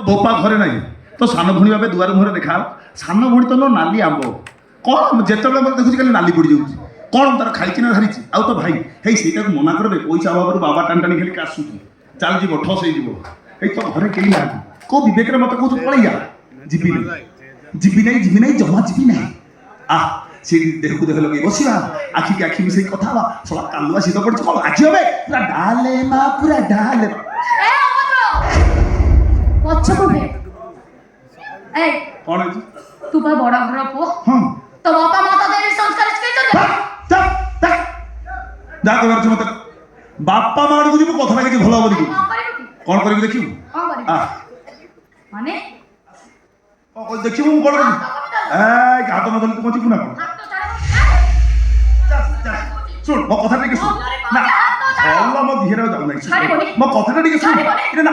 ବୋପା ଘରେ ନାହିଁ ତ ସାନ ଭଉଣୀ ଭାବେ ଦୁଆର ମୁହଁରେ ଦେଖା ସାନ ଭଉଣୀ ତ ନାଲି ଆମ୍ବ କ'ଣ ଯେତେବେଳେ ମୋତେ ଦେଖୁଛି ଖାଲି ନାଲି ପଡ଼ିଯାଉଛି କ'ଣ ତାର ଖାଇଛି ନା ଧରିଛି ଆଉ ତ ଭାଇ ହେଇ ସେଇଟାକୁ ମନା କରିବେ ପଇସା ଅଭାବରୁ ବାବା ଟାଣି ଟାଣି ଖାଲି କାଶୁଛି ଚାଲିଯିବ ଠସ୍ ହେଇଯିବ ଏଇ ତ ଘରେ କେହି ନାହାନ୍ତି କୋଉ ବିବେକରେ ମୋତେ କହୁଛୁ ପଳେଇଆ ଯିବି ନାହିଁ ଜମା ଯିବି ନାହିଁ ସେଇ ଦେହକୁ ଦେହ ଲଗେଇ ବସିବା ଆଖିକି ଆଖି ମିଶେଇ କଥା ହବା ଶଳା କାଲୁଆ ଶୀତ ପଡିଛି କ'ଣ ଆଖି হবে ପୁରା ଡାଲେ ମା ପୁରା ଡାଲେ ପଛକୁ ଫେର କ'ଣ ହେଇଛି ତୁ ବା ବଡ଼ ଘର ପୁଅ ହଁ ତ ବାପା ମା ତତେ ଏ ସଂସ୍କାର ଶିଖେଇଛନ୍ତି ଯାହା କହିବାର ଅଛି ମତେ ବାପା ମା ଆଡ଼କୁ ଯିବୁ କଥାଟା କିଛି ଭଲ ହବନି କ'ଣ କରିବି ଦେଖିବୁ ମାନେ ଦେଖିବୁ ମୁଁ କ'ଣ କରିବି ହାତ ନ ଧରିଲେ ତୁ ବଞ୍ଚିବୁ ନା କ'ଣ ଶୁଣ ମୋ କଥାଟା ଟିକେ ଶୁଣ ନା ଭଲ ମୋ ଧିରେ ଆଉ ଯାଉନାହିଁ ମୋ କଥାଟା ଟିକେ ଶୁଣ ନା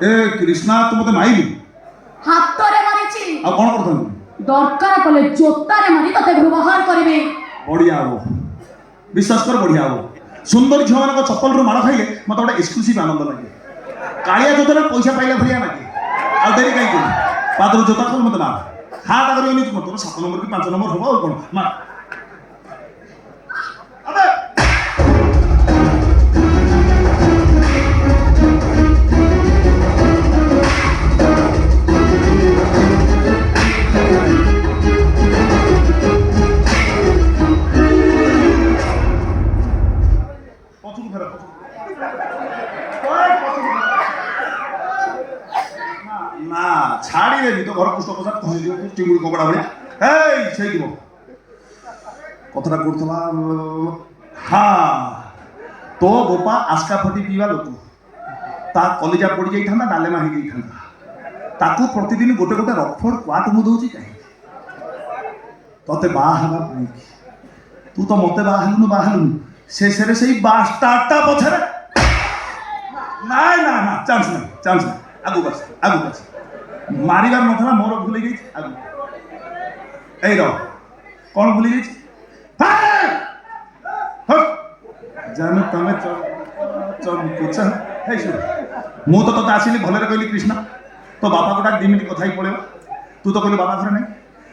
ଏ କୃଷ୍ଣା ତୁ ମତେ ମାଇଲୁ ହାତରେ ମାରିଛି ଆଉ କ'ଣ କରୁଥାନ୍ତୁ ଦରକାର କଲେ ଜୋତାରେ ମାରି ତତେ ବ୍ୟବହାର କରିବେ ବଢିଆ ହବ ବିଶ୍ୱାସ କର ବଢିଆ ହବ ସୁନ୍ଦରୀ ଝିଅମାନଙ୍କ ଚପଲରୁ ମାଡ଼ ଖାଇଲେ ମତେ ଗୋଟେ ଏକ୍ସକ୍ଲୁସିଭ ଆନନ୍ଦ ଲାଗେ କାଳିଆ ଜୋତାରେ ପଇସା ପାଇଲା ଭଳିଆ ଲାଗେ ଆଉ ଡେରି କାହିଁ କରୁ ପାଦରୁ ଜୋତା ଖୋଲ ମତେ ମାର ହାଟ କରିବନି ତୋର 7 ନମ୍ବର କି 5 ନମ୍ବର ହବ ଆଉ କ'ଣ ମାର না ছাড়ি দেবি তো ঘর পুষ্পপ্রসাদ চিঙ্গুড়ি কপড়া ভরিয়া এই সেই দিব কথাটা করতলা তো বোপা আস্কা ফটি পিবা লোক তা কলিজা পড়ি যাইথান্তা ডালেমা হয়ে যাইথান্তা তাকে প্রতিদিন গোটে গোটে রকফড় ক্বাট মু দଉଛି কাহি ততে বাহা হবা পাই তু তো মতে বাহা হেলুনু শেষে সেই বাস্টারটা পছরে না না না চান্স নাই আগুক আছে মারিবার নথলা মোর ভুলে গেছি আগু এই র কোন ভুলে গেছি জানো তুমি চমকুছ হেই শুন মু তো তোতে আসিলি ভলরে কইলি কৃষ্ণ তো বাপা গোটা 2 মিনিট কথাই পড়েও তু তো কইলি বাবা ঘরে নাই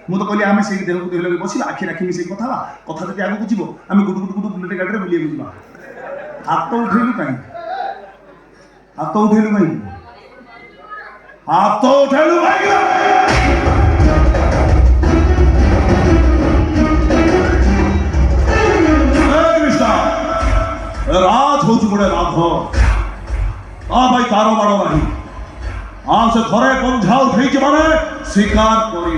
মু তো কইলি আমি সেই দেহକୁ দেহ লগে বসি আখি রাখি মিশে কথা যদি আগুক ଯିବ আমি গুটু বুলেট গাড়িরে বুলিয়ে বুঝবা হাত উঠেলু কাই হাত উঠেলু ভাই রাত হচ্ছে বড় রাধ ভাই কারো বাড়ো নাই সে ঘরে পঞ্ঝা উঠেছে মানে স্বীকার করি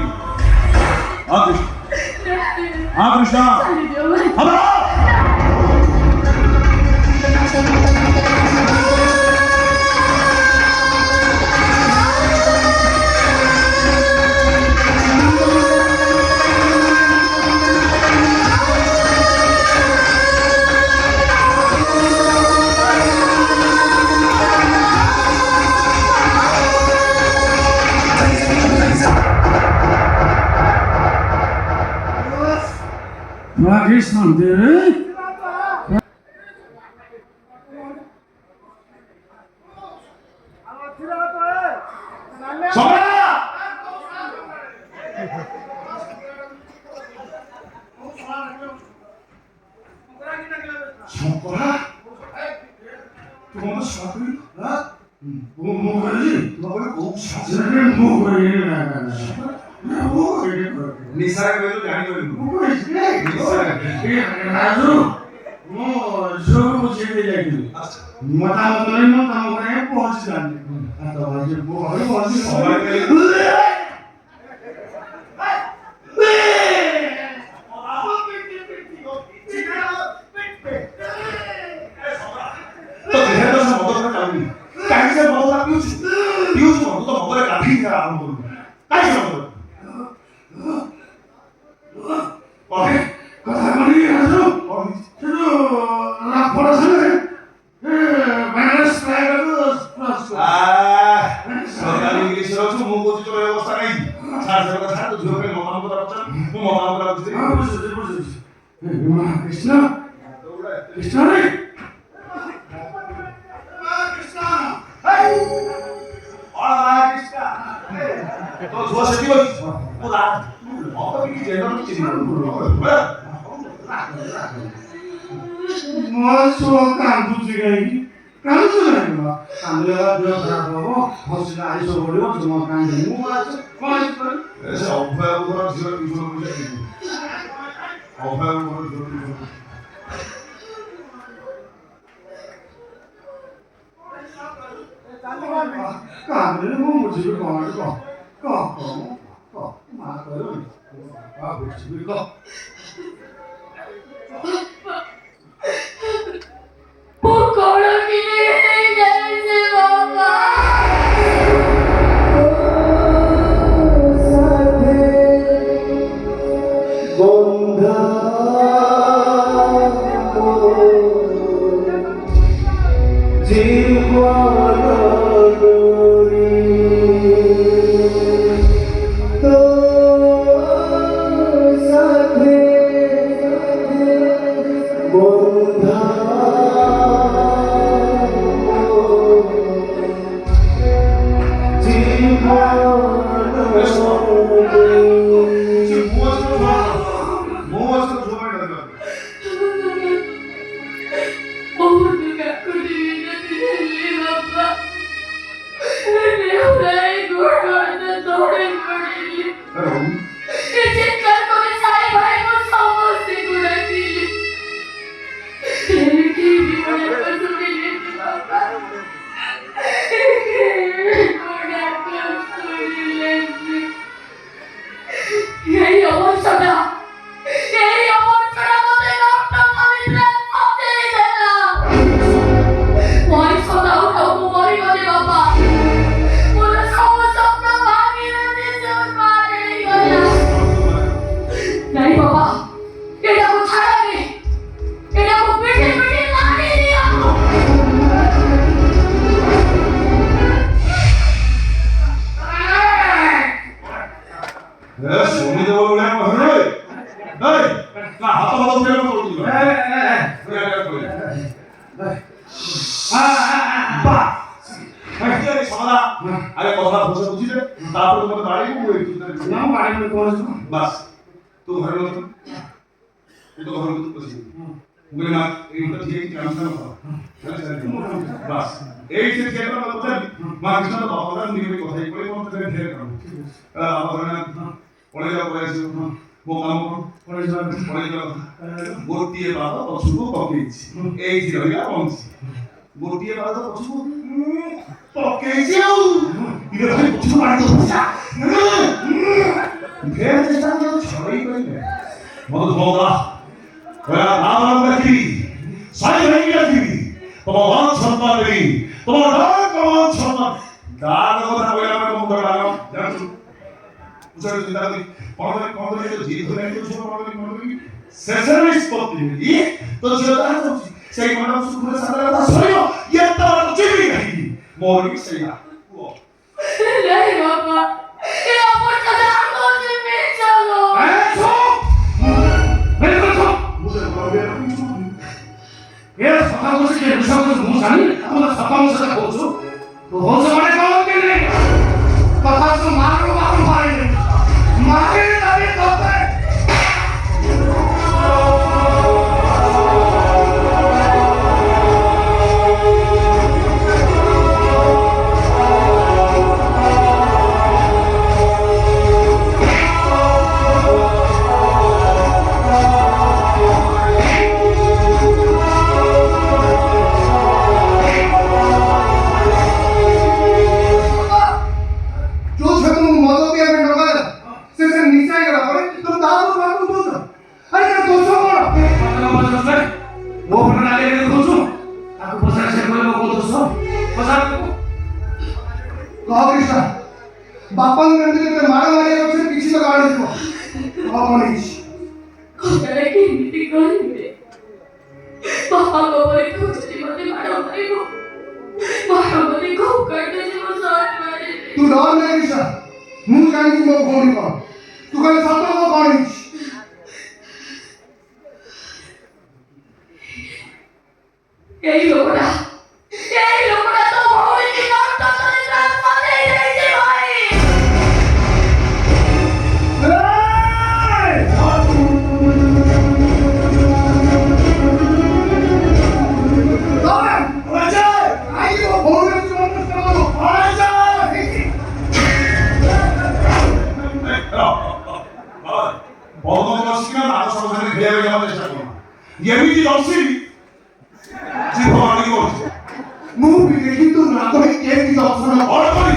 কৃষ্ণ कृष्ण रे तो जुआ से क्यों वो रात और भी जेलर की चीज मसो काम बुझी गई काम सुनाई बा हामीले जो खराब हो हौसला आइसो बोल्यो जो म काम गर्नु म आज कॉलेज पर ऐसे अफवाह ऊपर जीवन की मुझे अफवाह ऊपर जीवन कामले म बुझी को मा करो बा बुझी को पकड़ो कि नहीं जैसे बाबा बंधा जीवाना डोरी तो साथे बंधा बहुत गप्पू दीने दिले बाबा मैं उड़ाई गुड़ दौड़े पड़ी ये चित्कार को सारे भाई को समोसे गुड़ा दिले की बड़े पशु मिले बाबा गुड़ा पशु मिले यही अवस्था মতে রক্ত পবিত্র হতে দেনা মই সদাও তো মরি গলে বাবা মোর সমস্ত ভাঙি দিছে মারে গলা নাই বাবা এটা কো ছাড়াবে এটা কো পেটে পেটে মারি দিও ए सोनी देव बोले हरे ए का हाथ हाथ उठे मत बोल दियो बा আরে সমাদা আরে কথা বসে বুঝিলে তারপর তোমাকে দাঁড়িয়ে বই না বাড়ি में कोर्स বাস তো ঘরে মত তো ঘরে মত বসে বলে না এইটা ঠিক কি আমি জানো বাস এই যে যেটা বলতে মা কৃষ্ণ তো অবদান নিয়ে কথাই বলে মত থেকে ঢের করো আমার না পড়ে যাও পড়ে আসো বোকাম कोर्स পড়ে যাও গোটিয়ে বাবা পছুকো পকেইছি এই যে হইয়া পৌঁছি গোটিয়ে বাবা পছুকো পকেইছি ইরে ভাই পছুকো মারতে বসা ফের চেষ্টা করো ছড়াই কইলে মত বলা ওরা নাম রাখি সাই ভাই রাখি তোমার মান সম্মান নেই তোমার মান সম্মান দান কথা বলে আমার মন ধরে লাগাও জানো উসারে চিন্তা করি পড়ে তো জি ধরে তো শুনো পড়ে শেষের নিষ্পত্তি ই তো যেটা আছে সেই মানব সুখের সাথে কথা সরিও এটা আমার জীবন নাই মোর কি সেই না নাই বাবা এ অবস্থা আমো যে মে চলো मेरे को तो ये सकाल को से दूसरा को मुंह जानी हम सकाल से बोलছো तो हो से मारे कौन के नहीं पता तो मारो मारे मारे तभी तो पे बापन गंदे पे मारा मारे और फिर पीछे लगा दे को मनीष কোথায় কি নীতি করিবে বাবা বলে খুঁজে মতে মারো মারিব মারো বলে খুব কাটে জীব সাথ মারে तू डर नहीं ऋषा मुंह कान की मो फोन कर तू कल साथ में मनीष এই লোকটা তো ভৌমিক অন্তরে জন্ম দিয়েছে ভাই। ଏମିତି ଅଛି ଜୀବ ଆଣିକି ବସିଛି ମୁଁ ବି କିନ୍ତୁ ନା କହି କେମିତି ଦର୍ଶନ ବଡ଼ କରି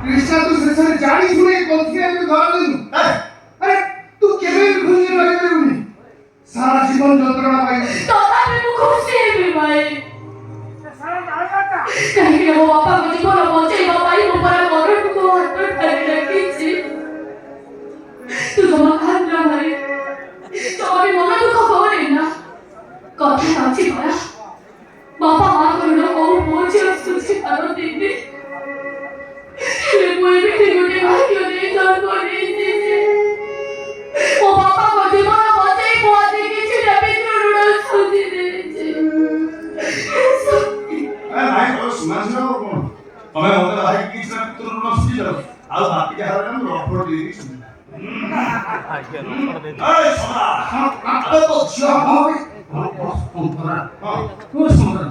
कृष्णा तू शेषରେ ଜାଣି ଶୁଣି କନ୍ଫିଡେନ୍ସ ଧରା ଦେଲୁ ଆରେ ତୁ କେବେ ବି ଖୁସି ରହିପାରିବୁନି ସାରା ଜୀବନ ଯନ୍ତ୍ରଣା ପାଇବୁ ତଥାପି ମୁଁ ଖୁସି ହେବି ଭାଇ କାହିଁକି ମୋ ବାପାଙ୍କ ଜୀବନ ବଞ୍ଚେଇବା ପାଇଁ ମୋ ପରା ମରଣକୁ ହାତ ଠାରି ରଖିଛି ତୁ ଜମା ଖାନ୍ନା ଭାଇ ଜମା ବି ମନ ଦୁଃଖ କରେ ନା କଥା ଅଛି ପରା ବାପା ମାଆଙ୍କ ଋଣ କୋଉ ମୋ ଝିଅ ଶୁଝି ପାରନ୍ତିନି ମୁଁ ଏମିତି ଗୋଟେ ଭାଗ୍ୟ ଦେଇ ଜନ୍ମ ନେଇଛି ଯେ ମୋ ବାପାଙ୍କ ଜୀବନ ବଞ୍ଚେଇ ମୋ ଆଜି କିଛି ପବିତ୍ର ଋଣ ଶୁଝି ଦେଇଛି ନାଇଁ ତମେ ଶୁଣାଶୁଣା ଆଉ କଣ ତମେ ମତେ ଭାଇ କିଛି ନା ପିତୃ ଋଣ ଶୁଝି ଯାଉ ଆଉ ବାକି ଯାହା ରହିଲା ମୁଁ ରଫର ଦେଇକି ଶୁଝି ଏଇ ସଦା ଆବେ ତ ଝିଅ ଭାବେ କୋଉ ସମରା କୋଉ ସମୟ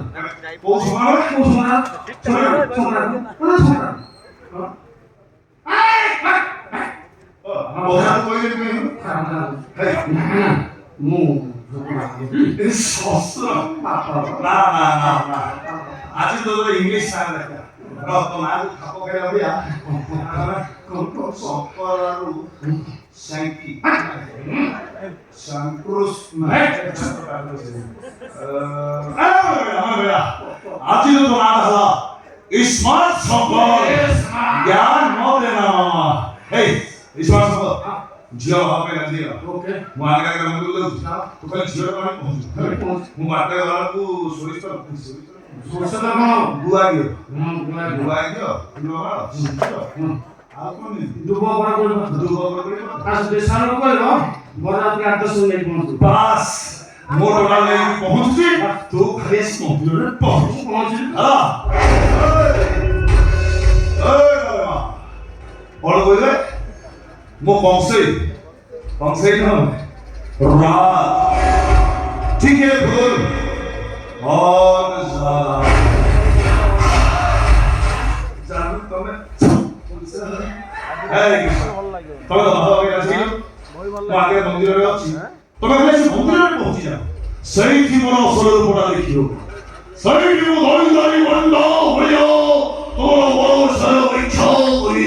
ବଜାର କହିଲେ ମୁଁ ଶସ୍ତ୍ର ନା ଆଜି ତ ଇଂଲିଶ ସାର୍ ଦେଖା ରକ୍ତ ନାକୁ ଖାପ ଖାଇଲା ଭଳିଆ ସକରାରୁ ସାଇକି ସାଙ୍କ୍ରୋସ୍ ଆଜି ତ ନାଁ ହେଲା स्मार्ट संपर्क ज्ञान न देना मामा हे स्मार्ट संपर्क झियो भाव में नदी ओके मु आगे आगे मंदिर ले तू खाली झियो का पहुंच मु बाटे वाला को सोरिस ना बुआ गयो दुबा आ कोन दुबा बड़ा कोन आज देशान को लो बड़ा के आदर्श ले पहुंच बस मोर वाला ले पहुंच जी तू खाली मंदिर में पहुंच हां बड़ बोले मो पंसे न रात ठीक है भूल और जानू तमे हे तमे तो भाव के अछि मो आगे मंदिर रे अछि तमे खाली मंदिर रे पहुंची जा सही थी मोर असल रूपटा देखियो सही थी मो धरी धरी बंद होयो तोर बड़ सर इच्छा करी